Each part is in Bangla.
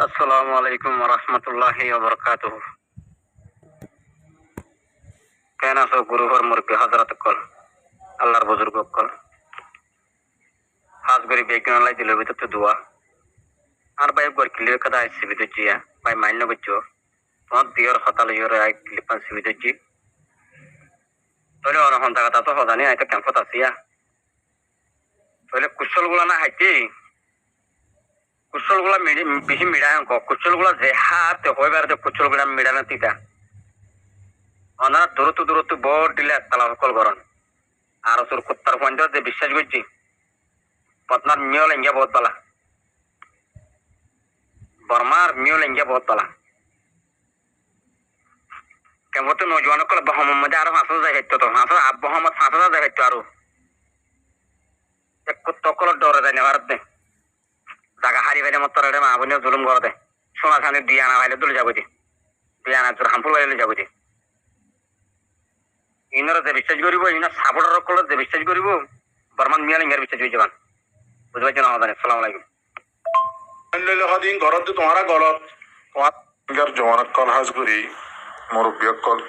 আসসালামু আলাইকুম ওয়া রাহমাতুল্লাহি ওয়া বারাকাতুহু। কেন আছো গুরুহর মুরব্বী হযরত কল আল্লাহর বুজুর্গ কল হাজ গরি বেগন লাই দিল ভিতর তো দোয়া আর ভাই গর ক্লিয়ার কাদা আইসি ভিতর জিয়া ভাই মাইন না বুঝছো তোমার দিয়র হতাল ইয়র আই ক্লিপান সি ভিতর জি তলে অন হন জায়গা তো হদানি আই তো ক্যাম্পত আসিয়া তলে কুশল গুলা না হাইতি কুশল গুলা মিডি বিহি মিডা অঙ্ক কুশল গুলা যে হাত হইবার যে কুশল গুলা মিডা না তিতা অনার দূরত্ব বড় দিলে তালা কল করন আর তোর কুত্তার পয়েন্ট যে বিশ্বাস করছি পত্নার মিও লেঙ্গিয়া বহুত বালা বর্মার মিও লেঙ্গিয়া বহুত বালা কেমন তো নজওয়ান কল বহমত মধ্যে আরো 5,000 যায় তো 5,000 আব বহমত 5,000 যায় তো আরো এক কুত্তা কল ডরে যায় নেবার দে জায়গা হারি ভাইলে মত রে মা বনে জুলুম করে দে সোনা খানে দিয়ানা ভাইলে তুলে যাবো দি দিয়ানা তোর হামপুর ভাইলে যাবো দি ইনারা যে বিশ্বাস করিব ইনা সাপোর্টার কল যে বিশ্বাস করিব বর্মান মিয়া লেঙ্গিয়ার বিশ্বাস হয়ে যাবান বুঝতে পারছেন আমাদের আসসালামু আলাইকুম দিন ঘরত তোমারা গলত তোমার জওয়ানত কল হাজ করি মুরব্বিয়ক কল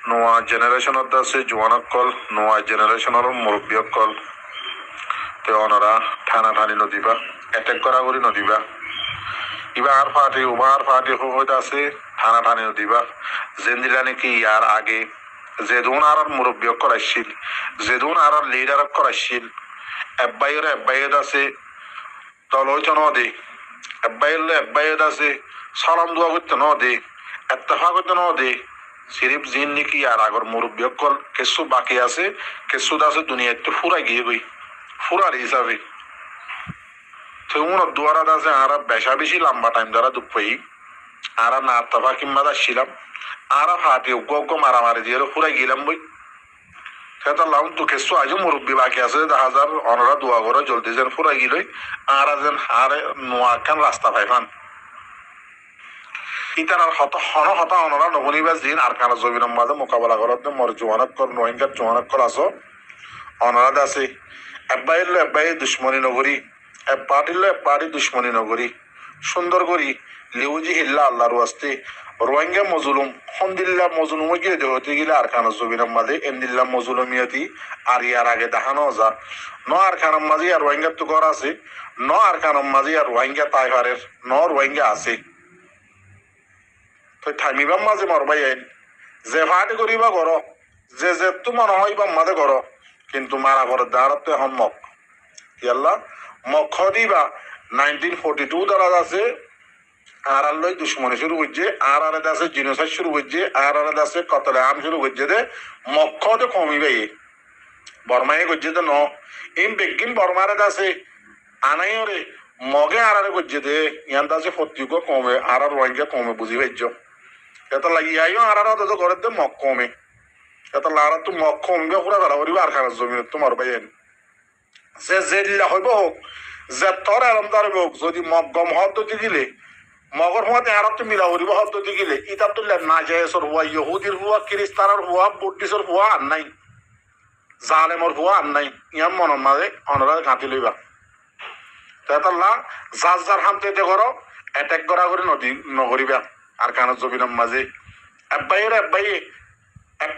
নোয়া জেনারেশনত আছে জওয়ানত কল নোয়া জেনারেশনের মুরব্বিয়ক কল তে অনরা ঠানা ঠানি নদিবা এটেক করা করি নদিবা ইবার পার্টি উবার পার্টি হইতে আছে ঠানা ঠানি নদিবা জেন্দিলা নাকি ইয়ার আগে যেদুন আর মুরব্বিয়ক কল আসছিল যেদুন আর লিডারক কল আসছিল এব্বাইয়ের আছে দল হইতে ন দে এব্বাইয়ের আছে সালাম দোয়া করতে ন দে এত্তেফা করতে ন দে সিরিফ জিন নাকি আর আগর মুরব্বী কল কেসু বাকি আছে কেসু আছে দুনিয়া একটু ফুরা গিয়ে গই ফুরার হিসাবে তো দুয়ারা আছে আর বেশা বেশি লম্বা টাইম দ্বারা দুপাই আর না তফা কিংবা আসছিলাম আর হাতি উগ্র মারামারি দিয়ে ফুরা গেলাম বই সেটা লাউন তো কেসু আজও মুরব্বী বাকি আছে 10,000 অনরা দোয়া করে জলদি যেন ফুরা গিলই আর যেন আর নোয়া খান রাস্তা পাইফান ইতার হতা অনরা নবনিবা জিন আর কানা জমিনের মাঝে মোকাবেলা করতে মর জোয়ানক কর রোহিঙ্গার জোয়ানক কর আসো অনরাদ আছে এব্বাই দুশ্মনী নগরী পার্টি দুশ্মনী নগরী সুন্দর করি লিউজি হিল্লা আল্লাহর ওয়াস্তে রোহিঙ্গা মজুলুম হন্দিল্লা মজুলুম গিয়ে দেহতে গেলে আর খানা জমিনের মাঝে এন্দিল্লা মজুলুমিয়াতি আর ইয়ার আগে দেখানো যা ন আর খানার মাঝে আর রোহিঙ্গার তো কর আছে ন আর খানার মাঝে আর রোহিঙ্গা তাইফারের ন রোহিঙ্গা আছে তো থামিবার মাঝে মরবাই আইন যে ফাটি করিবা করো যে তো মনে হয় বা মাঝে করো কিন্তু মারা করে দাঁড়াত তো এখন মক ইয়াল্লা মক্ষ দিবা 1942 দ্বারা আছে আর লই দুশ্মনী শুরু করছে আর আছে জিনোসাইড শুরু করছে আর আছে কতলে আম শুরু করছে দে মক্ষ তো কমিবে বর্মায় করছে তো ন ইম বেগিন বর্মার আছে আনাই রে মগে আর করছে দে ইয়ান আছে ফতিক কমে আর রোহিঙ্গা কমে বুঝি পাইছ এটা লাগি আইও আর তো ঘরের দে মক কমে এটা লারা তো মক কমবে পুরা বেড়া করিবা আর খারাপ জমি তোমার বাইন যে জেল্লা হইব হোক যে তোর এরমদার হোক যদি মগ গম হদ্দতি গিলে মগর হওয়াতে আর তো মিলা করিব হদ্দতি গিলে ইতার তো না জায়েসর হুয়া ইহুদির হুয়া খ্রিস্তানের হুয়া বুদ্ধিসর হুয়া আর নাই জালেমর হুয়া আর নাই ইয়ার মনের মাঝে অনরা গাঁতি লইবা তেতাল্লা যার হামতে করো অ্যাটাক করা করে নগরিবা আর কানের জমিনের মাঝে এব্বাই এক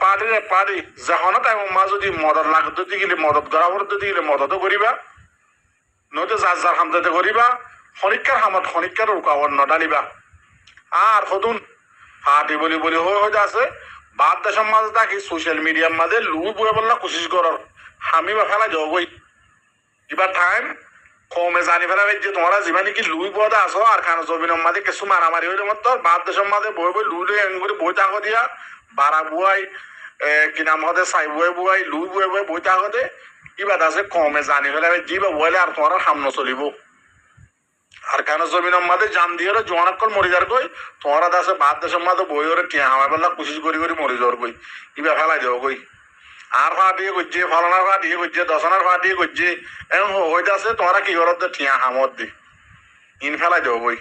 পার্টি যখন টাইম মা যদি মদত লাগতে গেলে মদত করা করতে গেলে মদতও করিবা নয়তো যার হামতে করিবা শনিকার হামত শনিকার রুকাবট নডালিবা আর সদুন হাতি বলি হয়ে আছে বাদ দেশের মাঝে থাকি সোশ্যাল মিডিয়ার মাঝে লুই বয়ে বললা কোশিশ করার আমি বা ফেলা যাবই এবার টাইম কমে জানি ফেলা যে তোমরা যিমানি কি লুই বদা আসো আর খানা জমিনের মাঝে কিছু মারামারি হইলে মতো বাদ দেশের মাঝে বই লুই লই এমন করে বই থাকো দিয়া বারা বুয়াই কি নাম হতে সাই বুয়াই লুই বই থাকো দে এবার আছে কমে জানি ফেলা যিবা বলে আর তোমার সামনে চলিব আর কেন জমিনের মাঝে জান দিয়ে জোয়ানক কল মরি যার কই তোমার আছে বাদ দেশের মাঝে বই ওরে টিয়া হামাই পেলা কোশিশ করি মরি যাওয়ার কই এবার ফেলাই দেব কই আর ফাটিয়ে করছে ফলনার ফাটিয়ে করছে দশনার ফাটিয়ে করছে এমন হইতে আছে তোমরা কি করত ঠিয়া হামত দি ইন ফেলাই দেব বই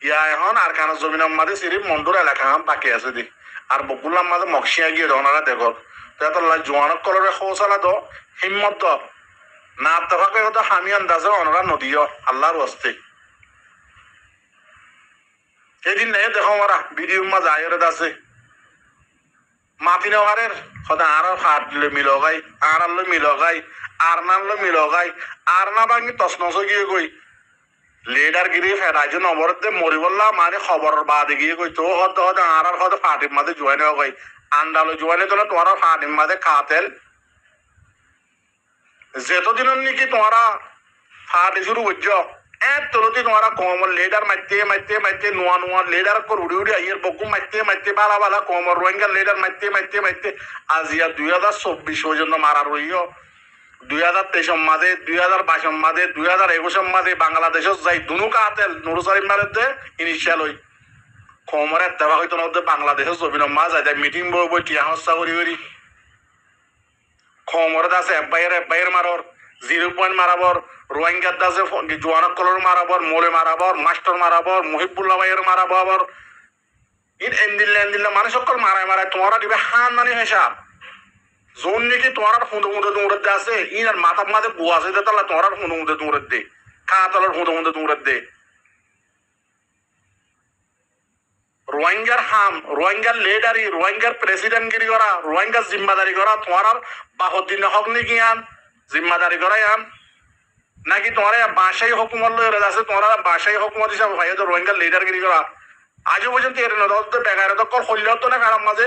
ইয়া এখন আর খানা জমিনের মাঝে সিরিফ মন্ডুর এলাকা বাকি আছে দি আর বকুল্লার মাঝে মকসিয়া গিয়ে ওনারা দেখো তো এত জোয়ানক কলরে শৌচালা দো হিম্মত দ না তফাকে হতো হামি আন্দাজে ওনারা নদীয় আল্লাহর ওয়াস্তে সেদিন নাই দেখো মারা ভিডিও মা যায় আছে মাতি নেওয়ারের সদা আরো হাত মিলগাই আর আনলো মিলগাই আর নানলো মিলগাই আর না ভাঙি তসনস গিয়ে কই লিডার গিরি ফেরাইছে নবরতে মরি বললা মানে খবরের বাদে গিয়ে কই তো হতে হতে আর হতে ফাটির মাঝে জয়েন হয়ে গই আন্ডালো জয়েনে তো তোমার ফাটির মাঝে খাতেল যেতদিন নাকি তোমরা ফাটি শুরু করছো এত তোলতি তোমরা কমর লিডার মারতে মারতে মারতে নোয়া নোয়া লিডার কর উড়ি উড়ি আইয়ের বকু মারতে মারতে বালা বালা কমর রোহিঙ্গা লিডার মারতে মারতে মারতে আজিয়া 2024 পর্যন্ত মারা রইও 2023 মাঝে 2022 মাঝে 2021 মাঝে বাংলাদেশের যাই দুনুকা আতেল নুরুসারিম মারেতে ইনিশিয়াল হই কমরে দেওয়া হইতো না বাংলাদেশের জমিন মা যায় মিটিং বই বই টিয়া হস্তা করি করি খমরত আছে এব্বাইয়ের মারর 0 পয়েন্ট মারাবর রোহিঙ্গার দাসে জোয়ানক কলর মারাবর মোলে মারাবর মাস্টার মারাবর মুহিবুল্লাহ ভাইয়ের মারাবর ইন এন্দিল্লা মানে সকল মারায় মারায় তোমরা দিবে হান মানে হিসাব জোন নাকি তোমার হুঁদো হুঁদো দৌড়ে দে আছে ইন আর মাথার মাঝে গু আছে দে তাহলে তোমার হুঁদো হুঁদো দৌড়ে দে কাতলের হুঁদো হুঁদো দৌড়ে দে রোহিঙ্গার হাম রোহিঙ্গার লিডারি রোহিঙ্গার প্রেসিডেন্টগিরি করা রোহিঙ্গার জিম্মাদারি করা তোমার বাহদ্দিন হক নাকি আন জিম্মাদারি করাই আন নাকি তোমার বাসাই হুকুমত লয়ে আছে তোমার বাসাই হুকুমত হিসাবে ভাই রোহিঙ্গার লিডারগিরি করা আজও পর্যন্ত এর নদী বেকার তো কল হইলেও তো না কারণ মাঝে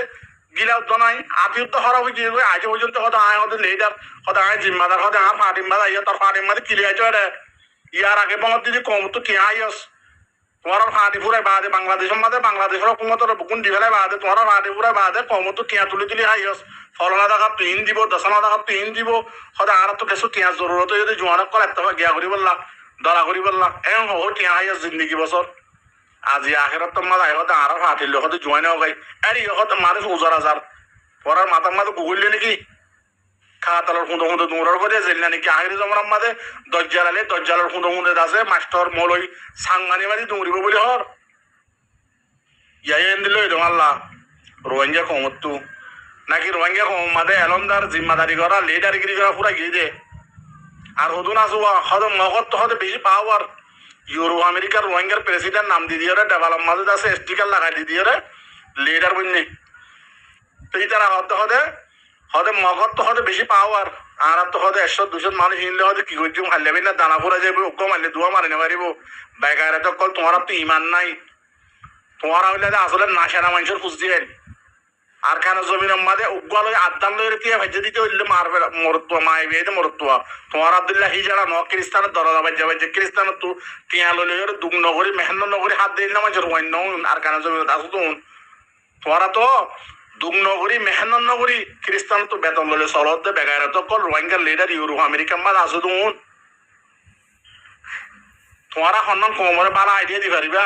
গিলাও তো নাই আতিও তো হরা হয়ে গিয়ে আজও পর্যন্ত হয়তো আয় হয়তো লিডার হয়তো আয় জিম্মাদার হয়তো আয় ফাটিম্বাদ আইয়া তোর ফাটিম্বাদে কিলে আইছো এটা ইয়ার আগে বঙত দিদি কম তো কি আইস তোমার ফাটি ফুরাই বাদে বাংলাদেশের মাঝে বাংলাদেশের হুকুমতের বুকুন দি ফেলাই বাদে তোমার ফাটি ফুরাই বাদে কম তো টিয়া তুলি তুলি আইস ফলনা টাকা পিন দিব 10 টাকা পিন দিব হয়তো আর তো কিছু টিয়া জরুরত যদি জোয়ানক কল একটা গিয়া করি বললা দরা করি বললা এম হো টিয়া আইস জিন্দগি বছর আজি আখেরত তো মাঝে হয়তো আরো ফাটিল হয়তো জয়েন হয়ে গাই আরে হয়তো মানুষ 1000 পড়ার মাথার মাঝে গুগললে নাকি খাতালের হুঁদো হুঁদো দৌড়ার করে জেল নাকি আখেরি জমরার মাঝে দজ্জালের হুঁদো হুঁদে আছে মাস্টার মলই সাংমানি মারি দৌড়িব বলে হর ইয়াই এন দিল আল্লাহ রোহিঙ্গা কমতু নাকি রোহিঙ্গা কম মাদে এলমদার জিম্মাদারি করা লিডারগিরি করা পুরা গিয়ে দে আর হদুন আসুয়া হয়তো মগত তো হয়তো বেশি পাওয়ার ইউরো আমেরিকার রোহিঙ্গার প্রেসিডেন্ট নাম দি দিয়ে ডেভেলপ মাঝে আছে স্টিকার লাগাই দি দিয়ে লিডার বন্যে তুই তারা হতে হতে হতে মগত তো হতে বেশি পাওয়ার আর তো হতে 100-200 মানুষ হিনলে হতে কি করছি হারলেবি না দানা ফুরা যাবে ওকে মারলে দুয়া মারি না পারিব বেকারে তো কল তোমার তো ইমান নাই তোমার হইলে আসলে না সেনা মানুষের খুঁজ দিয়ে আর কেন জমিন মাঝে উগ্গাল আদান লই রেখে ভেজে দিতে হইলে মারবে মরতুয়া মাই বিয়ে মরতুয়া তোমার আব্দুল্লাহ হিজারা ন খ্রিস্টানের দরজা বাজে বাজে খ্রিস্টানের তো টিয়া লই দুগ নগরী মেহনত নগরী হাত দিল না মানুষের ওয়াইন আর কেন জমিন আসো তুমি তোমারা তো দুগ নগরী মেহনত নগরী খ্রিস্টান তো বেতন লইলে চলত বেগারে তো কল রোহিঙ্গার লিডার ইউরোপ আমেরিকান মাঝে আসো তুমি তোমারা সন্ধান কমরে বালা আইডিয়া দি পারিবা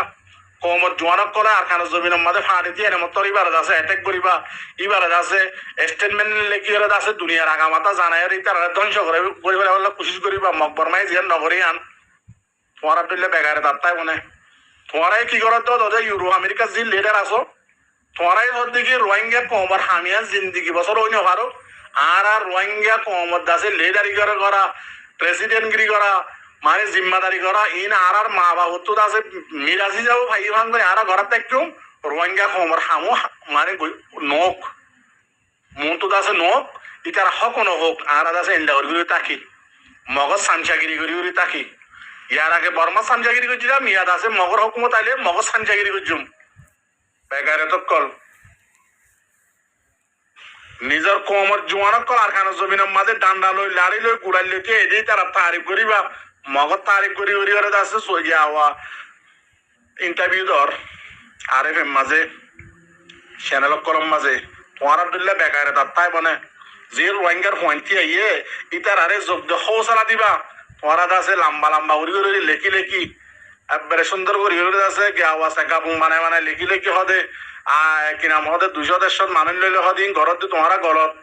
কমত জোয়ানক করে আর খানা জমিনের মাঝে ফাড়ি দিয়ে এনে মতো ইবারত আছে অ্যাটাক করিবা ইবারত আছে স্টেটমেন্ট লেখি আছে দুনিয়ার আগামাতা জানাই তারা ধ্বংস করে করিবার কোশিশ করিবা মকবর মাই জিয়ান নগরী আন তোমার আব্দুল্লাহ বেগারে তাত্তাই মনে তোমারাই কি করো তো তোদের ইউরো আমেরিকার যে লিডার আছো তোমারাই ধর কি রোহিঙ্গা কমর হামিয়া জিন্দিগি বছর হইনি পারো আর রোহিঙ্গা কমর দাসে লিডারি করা প্রেসিডেন্টগিরি করা মানে জিম্মাদারি করা ইন আর মা বাবু তো আছে মিরাজি যাবো ভাই ভাঙ করে আর ঘর একটু রোহিঙ্গা কমর হামো মানে নখ মন তো আছে নখ ইতার হক নহোক আর আছে এন্ডা করে তাকি মগজ সানসাগিরি করে তাকি ইয়ার আগে বর্মা সানসাগিরি করছিলাম ইয়াদ আছে মগর হকুমত আইলে মগজ সানসাগিরি করছুম বেকারে তো কল নিজের কমর জোয়ানক কল আর খানা জমিনের মাঝে ডান্ডা লই লাড়ি লই গুড়াই লইকে এদিকে তারা তারিফ করিবা মগত তারিফ করি আছে সইয়া হওয়া ইন্টারভিউ ধর আর এফ এম মাঝে চ্যানেল কলম মাঝে তোমার আব্দুল্লাহ বেকারে তার তাই বনে যে রোহিঙ্গার পয়েন্টটি আইয়ে ইতার আরে যোগ হৌসলা দিবা তোমার আছে লম্বা লম্বা করি লেখি একবারে সুন্দর করি আছে গেওয়া চেকা মানে লেখি হদে কি নাম হদে 200-150 মানুষ লইলে হদিন ঘরত তোমারা গলত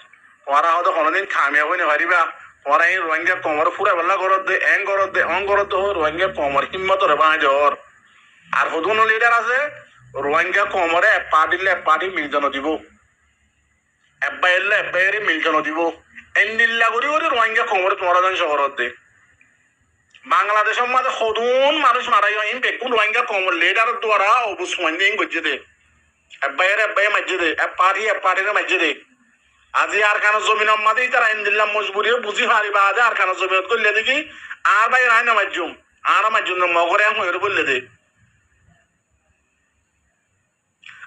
তোমারা হয়তো কোনোদিন খামিয়া হয়ে নেপারিবা তোমারা এই রোহিঙ্গা কমর ফুরা বেলা ঘরত দে এং ঘরত দে অং ঘরত রোহিঙ্গা কমর হিম্মত রে বাঁধ আর হদুন লিডার আছে রোহিঙ্গা কমরে পার্টি মিলজন দিব এব্বাই এলে এব্বাইয়েরই মিলজন দিব এন্ডিল্লা করি রোহিঙ্গা কমরে তোমারা ধ্বংস ঘরত দে বাংলাদেশের মাঝে সদুন মানুষ মারাই ইন বেকুন রোহিঙ্গা কমল লিডার দ্বারা অবসমান্য গজ্জে দে এব্বাই মাঝে দে এ পার্টির মাঝে দে আজি আর কানো জমিনের মাঝে তারা ইন্দিল্লাম মজবুরিও বুঝি হারিবা আজ আর কানো জমিনত করলে দেখি আর ভাই রায় না মাজ্জুম আর মাজ্জুম মগরে হয়ে বললে দে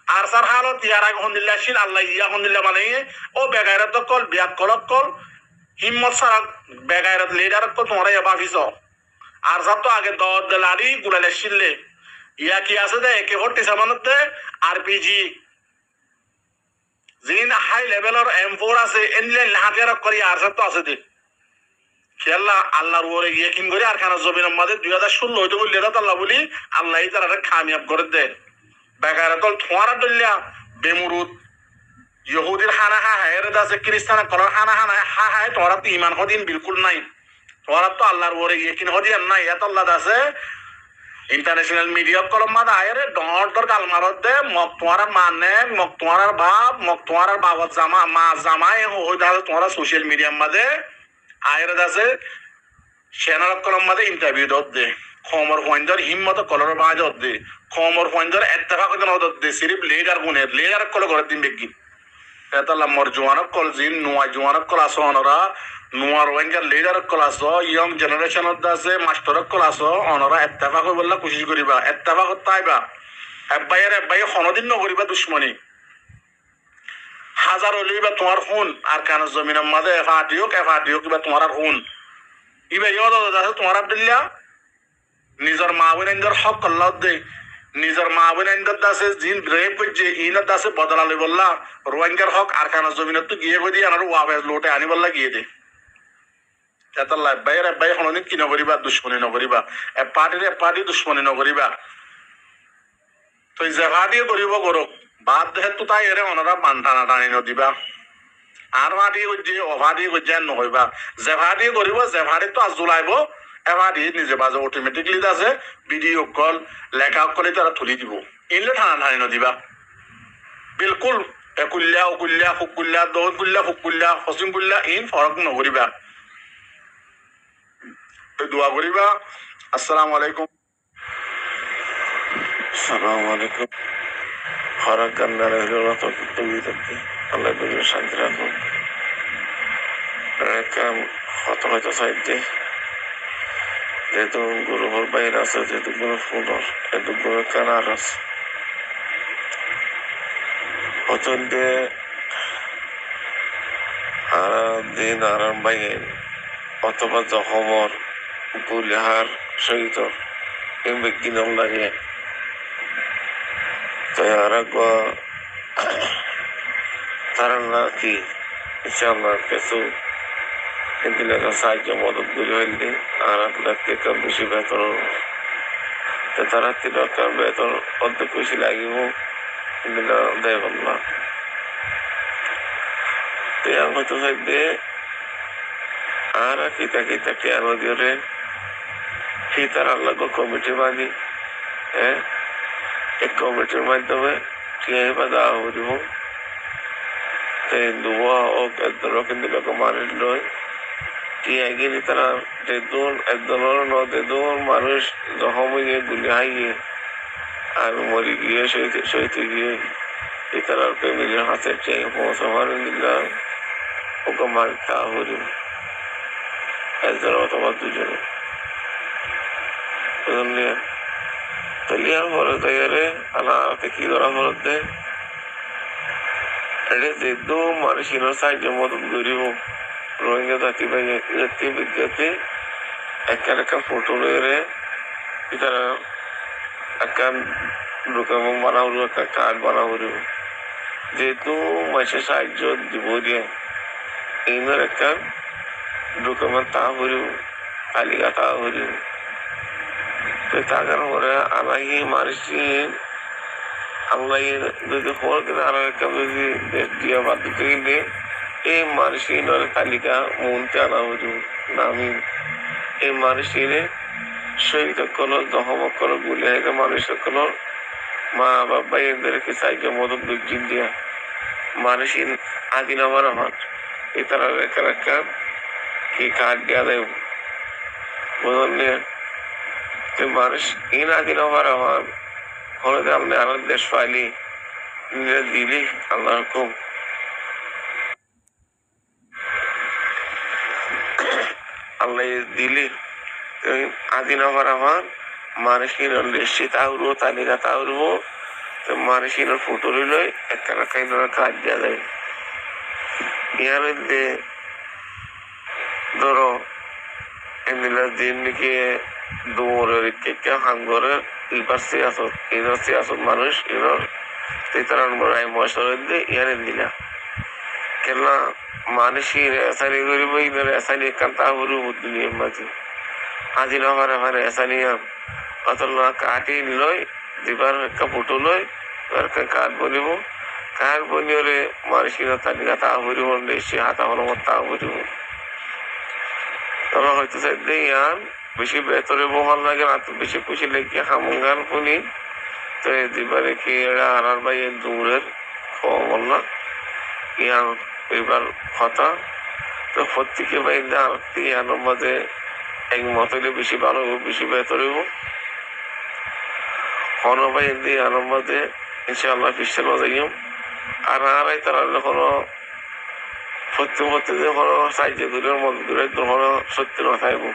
আর সার হালত ইয়ার আগে হন্দিল্লা শিল আল্লাহ ইয়া হন্দিল্লা মানে ও বেগাইরত কল বিয়াক কলক কল হিম্মত সারা বেগাইরত লিডার কল তোমরা এ বাফিস আর সার তো আগে দর লাড়ি গুলালে শিললে ইয়া কি আছে দে একে হট্টি সামানত দে আরপিজি যিন হাই লেভেলের M4 আছে এনলে হাতিয়ার করি আর সার তো আছে দে খেলা আল্লাহর উপরে ইয়াকিন করে আর খানা জমিনের মধ্যে 2016 হইতে বললে আল্লাহ বলি আল্লাহ তারা খামিয়াব করে দেয় বেগাইরত থোয়ারা দলিয়া বেমুরুদ ইহুদির হানা হায়ের আছে খ্রিস্টান কলর হানা হায় তোরা তো ইমান হদিন বিলকুল নাই তোরা তো আল্লাহর উপরে ইয়াকিন হদিয়ান নাই এত আল্লাহ আছে ইন্টারন্যাশনাল মিডিয়া কলম মাদা আয়ের ডর কালমারত দে মক তোমার মানে মক তোমার বাপ মক তোমার বাবত জামা মা জামাই হই দাও তোমরা সোশ্যাল মিডিয়ার মাঝে আয়ের আছে সেনার কলম মাঝে ইন্টারভিউ দত দে খমর পয়েন্টর হিম্মত কলর বাজ দত দে খমর পয়েন্টর এত্তেফাক দত দে সিরিফ লিডার গুনের লিডার কল করে দিন বেগি এতাল্লা মর জোয়ানক কল জিন নোয়া জোয়ানক কল আসো অনরা নোয়ার ওয়েঙ্গার লিডার কল আসো ইয়ং জেনারেশন আছে মাস্টার কল আসো অনরা এত্তেফাক বললা কোশিশ করিবা এত্তেফাক তাইবা এব্বাই হনদিন নকরিবা দুশ্মনী হাজার হলেই বা তোমার হুন আর কান জমিনের মাঝে এফাটিও কিবা তোমার আর হুন ইবা ইয় আছে তোমার আব্দুল্লাহ নিজের মা বোনের হক কল্লাহ দে নিজের মা বোনের দাসে জিন রেপ করছে ইনত দাসে বদলালে বললা রোহিঙ্গার হক আর কানা জমিনত তো গিয়ে দিয়ে আনার ওয়াবে লোটে আনি বললা গিয়ে দে এতাল্লা এব্বাই হনদিন কি নকরিবা দুশ্মনী নকরিবা এ পার্টি দুশ্মনী নকরিবা তো জেভাদিয়ে করিব করক বাদ দেহেতু তাই এরে অনরা বান টানা টানি নদিবা আর ভাদি করছে অভাদি করছে নহইবা জেভাদি করিব জেভাদি তো আজ জুলাইব এভাদি নিজে বাজে অটোমেটিকলি আছে ভিডিও কল লেখা কলে তারা তুলি দিব ইনলে টানা টানি নদিবা বিলকুল একুল্লা উকুল্লা ফুকুল্লা দৌকুল্লা ফুকুল্লা হসিমকুল্লা ইন ফরক নকরিবা দোয়া করিবা আসসালামু আলাইকুম আসসালামু আলাইকুম হরাক গান্ডার হইল তো তুমি থাকতে আল্লাহ দুনিয়া শান্তি রাখুন কাম হয়তো সাইডে যেহেতু গরুর বাইরে আছে যেহেতু গরু ফুলর এত গরু কানার আছে হচলতে আর দিন আরাম বাইন অথবা জখমর গুলিহার সহিত এই কিনম লাগে তারা নাকি ইনশাআল্লাহ কিছু কিন্তু সাহায্য মদত করে হইলে আর লাগতে কাম বেশি বেতন তারা তিনকার বেতন অর্ধেক বেশি লাগিব কিন্তু দেয় বললাম হয়তো থাকবে আর কিতা টিয়ানো দিয়ে সেই তার আল্লাহ কমিটি বাঁধি হ্যাঁ এক কমিটির মাধ্যমে টিয়া দেওয়া হইব দুয়া ও কিন্তু মানুষ লয় টিয়া গেলে তারা একজনের নদীর মানুষ জখম হয়ে গুলি হাইয়ে আর মরি গিয়ে সইতে গিয়ে তারা ফ্যামিলির হাতে টিয়া পৌঁছে মারি দিলাম ওকে মারি তা হইব একজন অথবা দুজনে লিয়ার ফলে তাইয়ারে আনাতে কি করা ফলতে এটা যেহেতু মানুষের সাহায্য মদত করিব রোহিঙ্গা জাতি বিজ্ঞাতি একটা ফটো লয়ে তারা একটা ডকুমেন্ট বানাব একটা কার্ড বানাব যেহেতু মানুষের সাহায্য দিব দিয়ে এইনার একটা ডকুমেন্ট তা করিব তালিকা তা করিব তাকার পরে আলাই মানুষটি আল্লাহ যদি হওয়ার কিন্তু আর একটা যদি দেশ দিয়া বাদ দিতে গেলে এই মানুষের তালিকা মনতে আনা হইল নামি এই মানুষের শহীদ কলো জহম কলো গুলি হয়ে মানুষের কলো মা বাবা এদেরকে সাহায্য মদত বিজ্ঞান দিয়া মানুষের আদিন আমার আমার এ তারা একটা কি কার্ড দেওয়া দেয় বুঝলি মানুষ ইনা দিন হবার হন হলে আপনি আরো দেশ পাইলি নিজে দিলি আল্লাহ হুকুম আল্লাহ দিলি আদিন হবার হন মানুষের লেসি তাহরু তালিকা তাহরু মানুষের ফুটুরি লই একটা কাজ দেওয়া যায় ইয়ার মধ্যে ধরো এমনিলা দিন নাকি দৌড়ের কে হাঙ্গরের ইউনিভার্সিটি আসত ইউনিভার্সিটি আসত মানুষ এবার তেতারান বড়াই মশার দিয়ে ইয়ারে দিলা কেননা মানুষের এসানি করিব ইনার এসানি কান তাহরু দুনিয়ার মাঝে আজি নবার আমার এসানিয়াম অতলা কাটি লই দিবার একটা ফুটো লই এবার কাঠ বলিব কাঠ বনিওরে মানুষের তালিকা তাহরিব সে হাতা হল তাহরিব তোরা হয়তো চাইলে ইয়ান বেশি বেতরে বহাল লাগে না তো বেশি খুশি লেগে হামুঙ্গান শুনি তো দিবারে কি এরা আর ভাই দূরের খবর না ইয়ান এবার কথা তো প্রত্যেকে ভাই ইয়ানোর মধ্যে একমত হইলে বেশি ভালো হইব বেশি বেতর হইব হন ভাই ইয়ানোর মধ্যে ইনশাআল্লাহ ফিসেল যাইম আর আরাই তারা কোনো সত্যি কোনো সাহায্য করে মন করে কোনো সত্যি না থাকবো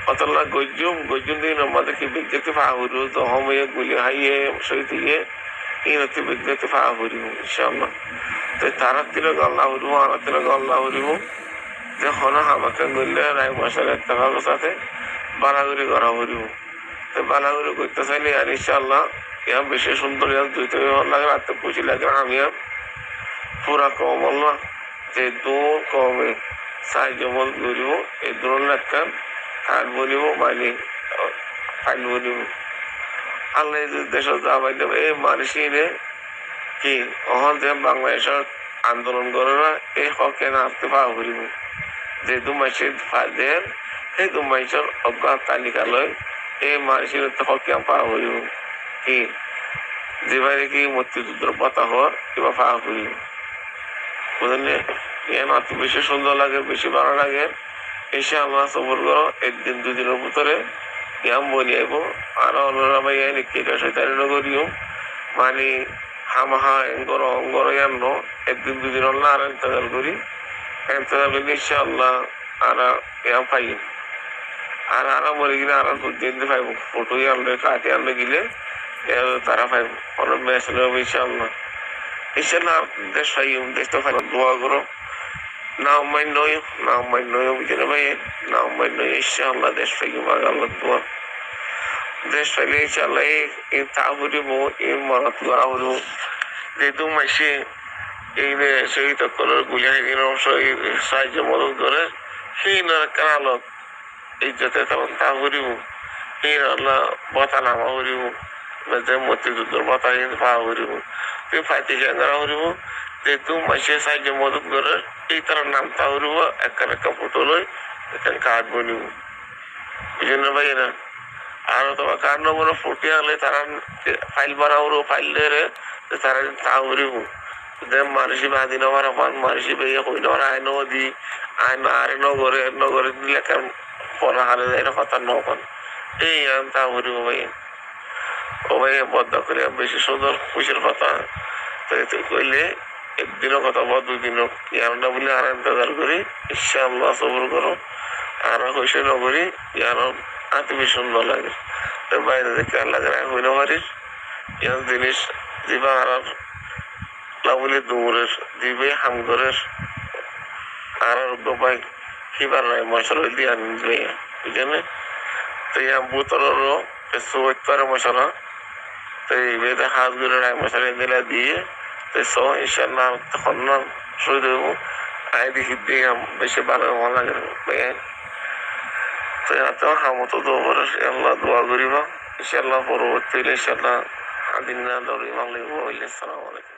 অতলা গজ্জুম দিন আমাদেরকে বিজ্ঞাতি ফা হইব হমে গুলি হাইয়ে সহিত গিয়ে ইনতি বিজ্ঞাতি ফা হইব ইনশাআল্লাহ তো তারা তিলক আল্লাহ হইব আর তিলক আল্লাহ হইব যে হন আমাকে গলে রায় মশার একটা ভাগের সাথে বালাগুড়ি করা হইব তো বালাগুড়ি করতে চাইলে আর ইনশাআল্লাহ ইয়া বেশি সুন্দর দুইতে লাগে রাতে পুষি লাগে আমি পুরা কম আল্লাহ যে দূর কমে সাহায্য মত করিব এই ধরনের একটা কাঠ বলিব মানে ফাইল বলিব আল্লাহ দেশত যাবাই দেব এই মানুষের কি অহল যে বাংলাদেশের আন্দোলন করে না এই হকে না আসতে পাওয়া করিব যে দু মাসের দেন সেই দু মাসের অজ্ঞাত তালিকা লয় এই মানুষের হকে পাওয়া করিব কি যেভাবে কি মুক্তিযুদ্ধের পাতা হওয়ার কিংবা পাওয়া করিব বুঝলি ইয়ান এত বেশি সুন্দর লাগে বেশি ভালো লাগে এসে আমরা সবর করো একদিন দুদিনের ভিতরে ইয়াম বলি আইব আর অন্যরা ভাই কেটা সৈতারিন করিও মানে হামাহা অঙ্গর ইয়ান একদিন দুদিন আল্লাহ আর ইন্তজার করি ইন্তজার করলে ইনশাআল্লাহ আর ইয়াম পাই আর মরে গেলে আর দিন পাইব ফটো আনলে কাটি আনলে গেলে তারা পাইব অনেক ম্যাচ নেব ইনশাআল্লাহ ইনশাআল্লাহ দেশ পাইম দেশটা পাই দোয়া করো নাও মান্য বুঝলে ভাই নাও মান্য ইনশাআল্লাহ দেশ পাইম আল্লাহ দোয়া দেশ পাইলে ইনশাআল্লাহ এই তা হরিব এই মনত করা হরিব যেহেতু মাসে এই শহীদ করার গুলিয়াই সাহায্য মদত করে সেই কালত এই যাতে তখন তা হরিব এই আল্লাহ বতা নামা হরিব যে মুক্তিযুদ্ধের বতা পাওয়া হরিব তুই ফাইতে করা হরিব যেহেতু মাসে সাহায্য মদত করে এই তার নাম তা হরিব একটা ফটো লই এখানে কার্ড বনিব বুঝলেন না ভাই না আর তোমার কার্ড নম্বর ফুটে আনলে তারা ফাইল বানাবো ফাইল দিয়ে তারা তা হরিব যে মানুষই বাদি নেওয়ার আমার মানুষই বেয়ে হই নেওয়ার আইন দি আইন আর নগরে দিলে কেন পড়া হালে এটা কথা নকন এই আইন তা হরিব ভাই ও ভাই বদ্ধ করে বেশি সুন্দর খুশির কথা তো তুই কইলে একদিনও কথা বা দুদিনও ইয়ার না বলে আর ইন্তজার করি ইনশাআল্লাহ সবর করো আর হইসে নগরী ইয়ার আতি বেশি সুন্দর লাগে বাইরে দেখে আল্লাহ হইল পারিস ইয়ার জিনিস দিবা আর লাভলি দৌড়ের দিবে হামগরের আর দোপাই কিবার নাই মশলা দিয়ে আনবে বুঝলেন তো ইয়া বোতলেরও সোয়ার মশলা তো এই বেদে হাত গুলো রায় মশলা দিলে দিয়ে তো সো ইনশাআল্লাহ তখন না শুয়ে দেবো আয় দেখি দিয়ে বেশি ভালো লাগে তো এত হামতো দোবর আল্লাহ দোয়া করিবা ইনশাআল্লাহ পরবর্তী ইনশাআল্লাহ আদিন না দৌড়ি মানলে আসসালামু আলাইকুম